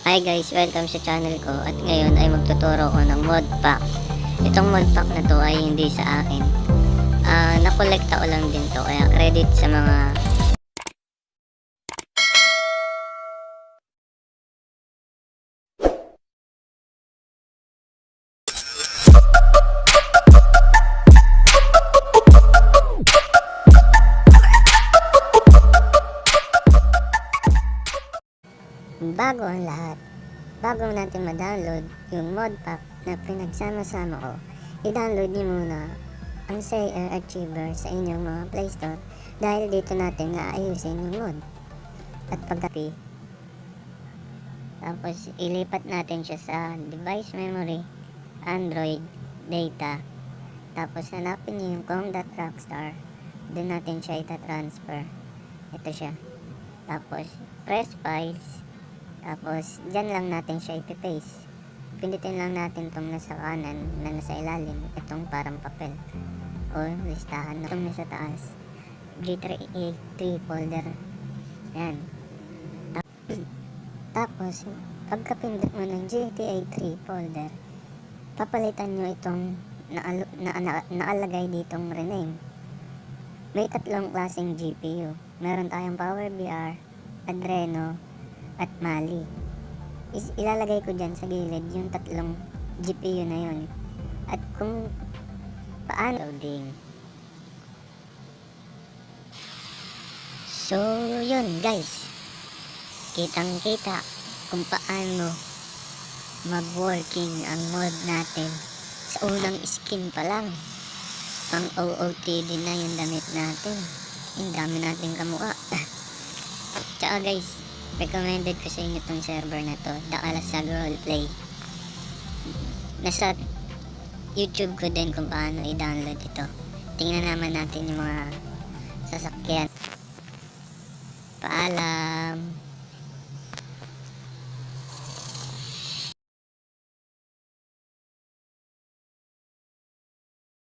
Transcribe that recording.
Hi guys, welcome sa channel ko at ngayon ay magtuturo ko ng mod pack. Itong mod pack na to ay hindi sa akin. Nakolekta ko lang din to kaya credit sa mga bago ang lahat. Bago natin ma-download yung mod pack na pinagsama-sama ko, i-download niyo muna ang Say Air Achiever sa inyong mga Play Store dahil dito natin naayusin yung mod. At pagkapi, tapos ilipat natin siya sa device memory, Android, data, tapos hanapin niyo yung com.rockstar, doon natin siya ita-transfer. Ito siya. Tapos press files, tapos dyan lang natin siya ipipaste. Pindutin lang natin itong nasa kanan na nasa ilalim, itong parang papel o listahan na itong nasa taas, G383 folder. Yan. Tapos pagkapindot mo ng G383 folder, papalitan nyo itong naalagay ditong rename. May tatlong klaseng GPU. Meron tayong PowerVR, Adreno, at Mali. Ilalagay ko dyan sa gilid yung tatlong GPU na yun. At kung paano loading. So yun guys, kitang kita kung paano mag-working ang mod natin. Sa unang skin pa lang, pang OOTD na yung damit natin. Yung dami natin kamukha. Tsaka guys, recommended ko sa inyo tong server na to, The Kalasag Roleplay. Nasa YouTube ko din kung paano i-download ito. Tingnan naman natin yung mga sasakyan. Paalam.